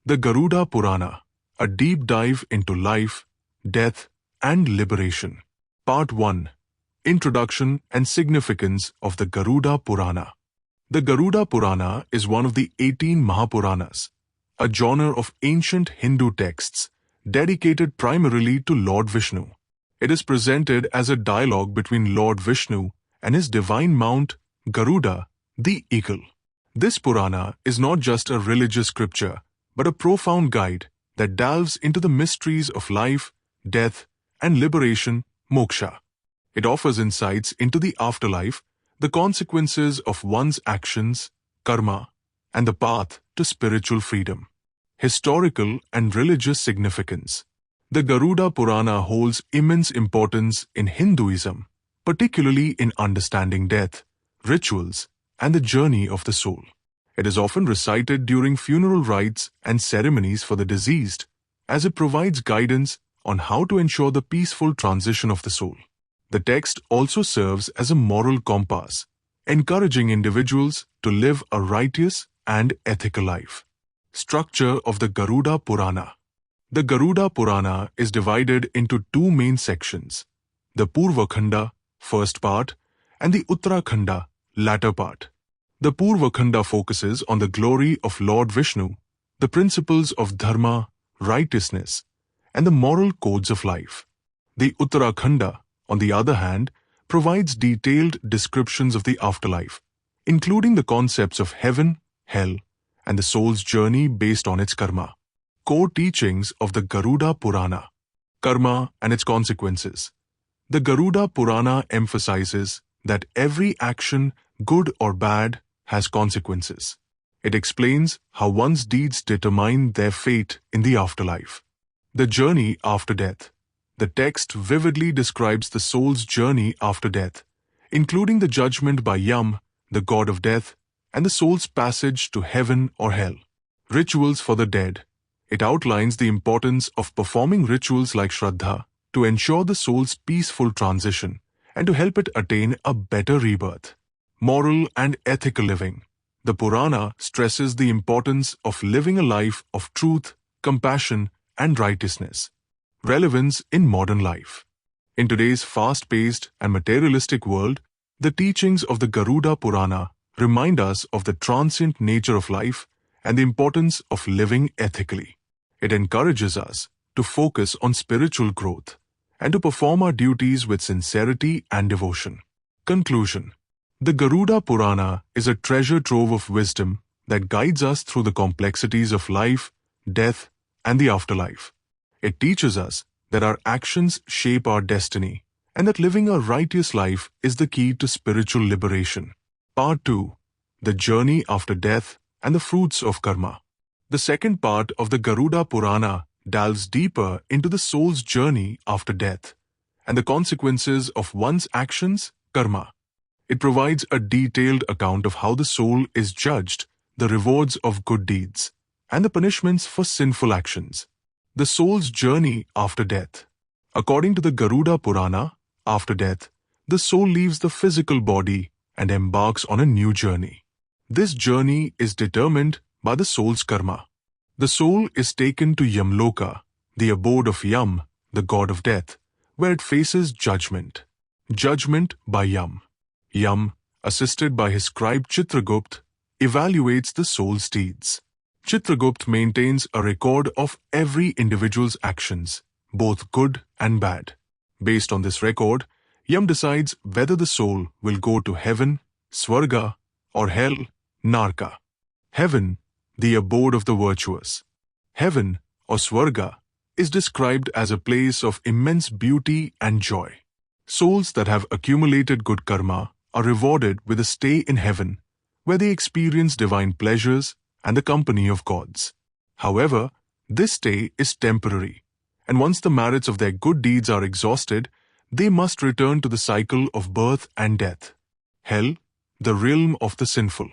The Garuda Purana, a deep dive into life, death, and liberation. Part 1. Introduction and Significance of the Garuda Purana. The Garuda Purana is one of the 18 Mahapuranas, a genre of ancient Hindu texts dedicated primarily to Lord Vishnu. It is presented as a dialogue between Lord Vishnu and his divine mount, Garuda, the eagle. This Purana is not just a religious scripture, but a profound guide that delves into the mysteries of life, death, and liberation, Moksha. It offers insights into the afterlife, the consequences of one's actions, karma, and the path to spiritual freedom. Historical and religious significance. The Garuda Purana holds immense importance in Hinduism, particularly in understanding death, rituals, and the journey of the soul. It is often recited during funeral rites and ceremonies for the deceased, as it provides guidance on how to ensure the peaceful transition of the soul. The text also serves as a moral compass, encouraging individuals to live a righteous and ethical life. Structure of the Garuda Purana. The Garuda Purana is divided into two main sections, the Purvakhanda, first part, and the Uttarakhanda, latter part. The Purvakhanda focuses on the glory of Lord Vishnu, the principles of Dharma, righteousness, and the moral codes of life. The Uttarakhanda, on the other hand, provides detailed descriptions of the afterlife, including the concepts of heaven, hell, and the soul's journey based on its karma. Core teachings of the Garuda Purana. Karma and its consequences. The Garuda Purana emphasizes that every action, good or bad, has consequences. It explains how one's deeds determine their fate in the afterlife. The journey after death. The text vividly describes the soul's journey after death, including the judgment by Yama, the god of death, and the soul's passage to heaven or hell. Rituals for the dead. It outlines the importance of performing rituals like Shraddha to ensure the soul's peaceful transition and to help it attain a better rebirth. Moral and ethical living. The Purana stresses the importance of living a life of truth, compassion, and righteousness. Relevance in modern life. In today's fast-paced and materialistic world, the teachings of the Garuda Purana remind us of the transient nature of life and the importance of living ethically. It encourages us to focus on spiritual growth and to perform our duties with sincerity and devotion. Conclusion. The Garuda Purana is a treasure trove of wisdom that guides us through the complexities of life, death, and the afterlife. It teaches us that our actions shape our destiny and that living a righteous life is the key to spiritual liberation. Part 2. The Journey After Death and the Fruits of Karma. The second part of the Garuda Purana delves deeper into the soul's journey after death and the consequences of one's actions, karma. It provides a detailed account of how the soul is judged, the rewards of good deeds, and the punishments for sinful actions. The soul's journey after death. According to the Garuda Purana, after death, the soul leaves the physical body and embarks on a new journey. This journey is determined by the soul's karma. The soul is taken to Yamloka, the abode of Yama, the god of death, where it faces judgment. Judgment by Yama. Yama, assisted by his scribe Chitragupta, evaluates the soul's deeds. Chitragupta maintains a record of every individual's actions, both good and bad. Based on this record, Yama decides whether the soul will go to heaven, Swarga, or hell, Naraka. Heaven, the abode of the virtuous. Heaven, or Swarga, is described as a place of immense beauty and joy. Souls that have accumulated good karma are rewarded with a stay in heaven, where they experience divine pleasures and the company of gods. However, this stay is temporary, and once the merits of their good deeds are exhausted, they must return to the cycle of birth and death. Hell, the realm of the sinful.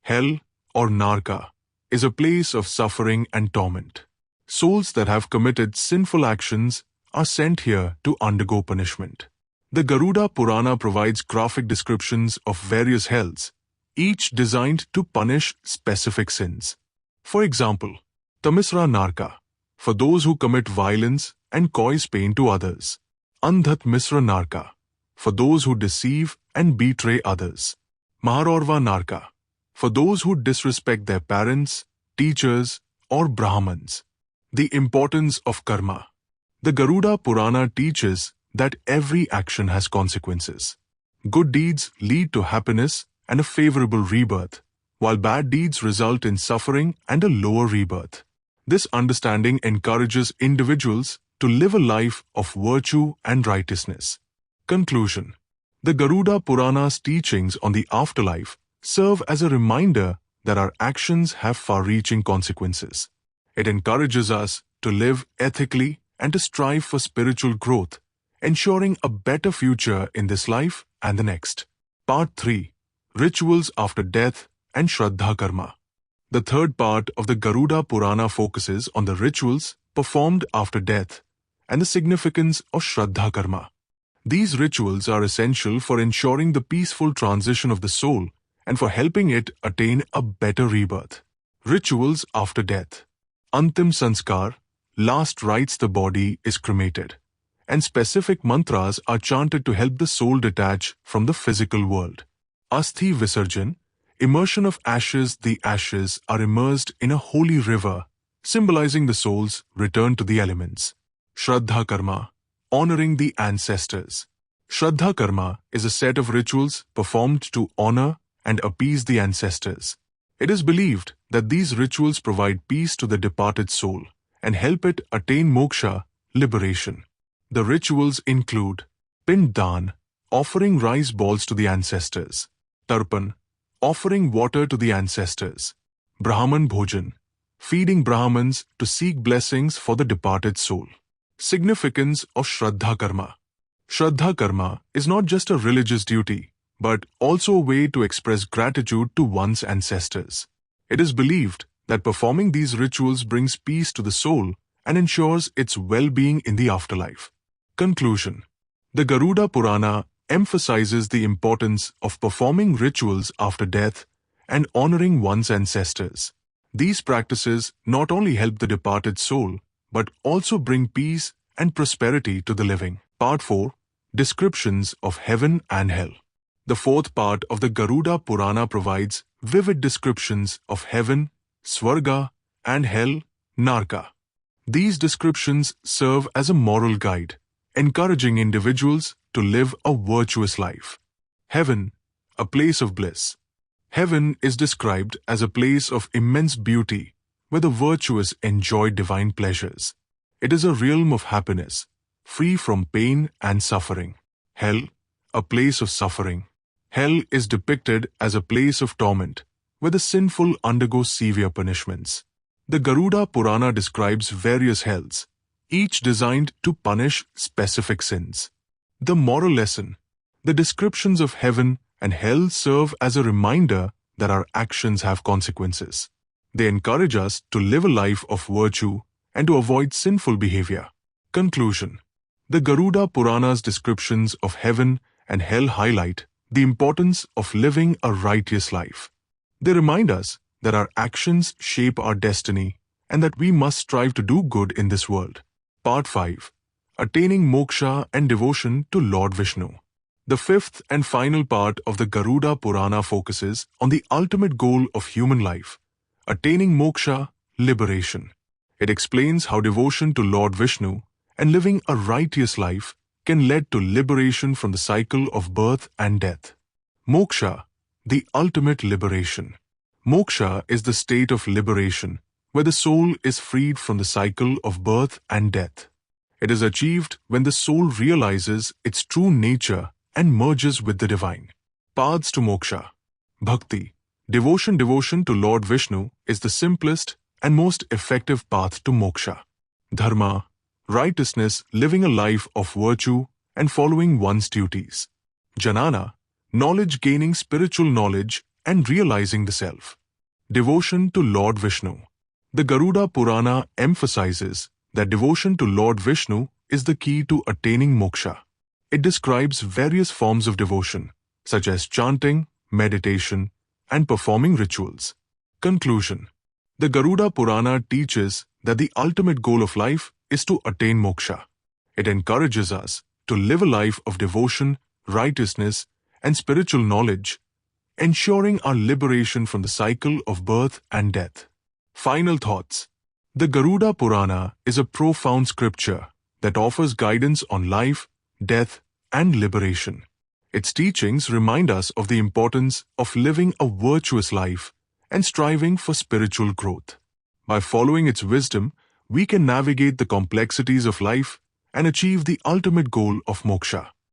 Hell, or Naraka, is a place of suffering and torment. Souls that have committed sinful actions are sent here to undergo punishment. The Garuda Purana provides graphic descriptions of various hells, each designed to punish specific sins. For example, Tamisra Naraka, for those who commit violence and cause pain to others. Andhat Misra Naraka, for those who deceive and betray others. Maharorva Naraka, for those who disrespect their parents, teachers, or Brahmins. The importance of karma. The Garuda Purana teaches that every action has consequences. Good deeds lead to happiness and a favorable rebirth, while bad deeds result in suffering and a lower rebirth. This understanding encourages individuals to live a life of virtue and righteousness. Conclusion. The Garuda Purana's teachings on the afterlife serve as a reminder that our actions have far-reaching consequences. It encourages us to live ethically and to strive for spiritual growth, ensuring a better future in this life and the next. Part 3. Rituals after death and Shraddha Karma. The third part of the Garuda Purana focuses on the rituals performed after death and the significance of Shraddha Karma. These rituals are essential for ensuring the peaceful transition of the soul and for helping it attain a better rebirth. Rituals after death. Antim Sanskar, last rites the body is cremated, and specific mantras are chanted to help the soul detach from the physical world. Asthi Visarjan, immersion of ashes. The ashes are immersed in a holy river, symbolizing the soul's return to the elements. Shraddha Karma, honoring the ancestors. Shraddha Karma is a set of rituals performed to honor and appease the ancestors. It is believed that these rituals provide peace to the departed soul and help it attain moksha, liberation. The rituals include Pindan, offering rice balls to the ancestors. Tarpan, offering water to the ancestors. Brahman Bhojan, feeding Brahmins to seek blessings for the departed soul. Significance of Shraddha Karma. Shraddha Karma is not just a religious duty, but also a way to express gratitude to one's ancestors. It is believed that performing these rituals brings peace to the soul and ensures its well-being in the afterlife. Conclusion. The Garuda Purana emphasizes the importance of performing rituals after death and honoring one's ancestors. These practices not only help the departed soul, but also bring peace and prosperity to the living. Part 4. Descriptions of Heaven and Hell. The fourth part of the Garuda Purana provides vivid descriptions of heaven, Swarga, and hell, Naraka. These descriptions serve as a moral guide, encouraging individuals to live a virtuous life. Heaven, a place of bliss. Heaven is described as a place of immense beauty, where the virtuous enjoy divine pleasures. It is a realm of happiness, free from pain and suffering. Hell, a place of suffering. Hell is depicted as a place of torment, where the sinful undergo severe punishments. The Garuda Purana describes various hells, each designed to punish specific sins. The moral lesson. The descriptions of heaven and hell serve as a reminder that our actions have consequences. They encourage us to live a life of virtue and to avoid sinful behavior. Conclusion. The Garuda Purana's descriptions of heaven and hell highlight the importance of living a righteous life. They remind us that our actions shape our destiny and that we must strive to do good in this world. Part 5. Attaining Moksha and Devotion to Lord Vishnu. The fifth and final part of the Garuda Purana focuses on the ultimate goal of human life, attaining moksha, liberation. It explains how devotion to Lord Vishnu and living a righteous life can lead to liberation from the cycle of birth and death. Moksha, the ultimate liberation. Moksha is the state of liberation where the soul is freed from the cycle of birth and death. It is achieved when the soul realizes its true nature and merges with the divine. Paths to moksha. Bhakti. Devotion to Lord Vishnu is the simplest and most effective path to moksha. Dharma. Righteousness, living a life of virtue and following one's duties. Jnana. Knowledge, gaining spiritual knowledge and realizing the self. Devotion to Lord Vishnu. The Garuda Purana emphasizes that devotion to Lord Vishnu is the key to attaining moksha. It describes various forms of devotion, such as chanting, meditation, and performing rituals. Conclusion. The Garuda Purana teaches that the ultimate goal of life is to attain moksha. It encourages us to live a life of devotion, righteousness, and spiritual knowledge, ensuring our liberation from the cycle of birth and death. Final thoughts. The Garuda Purana is a profound scripture that offers guidance on life, death, and liberation. Its teachings remind us of the importance of living a virtuous life and striving for spiritual growth. By following its wisdom, we can navigate the complexities of life and achieve the ultimate goal of moksha.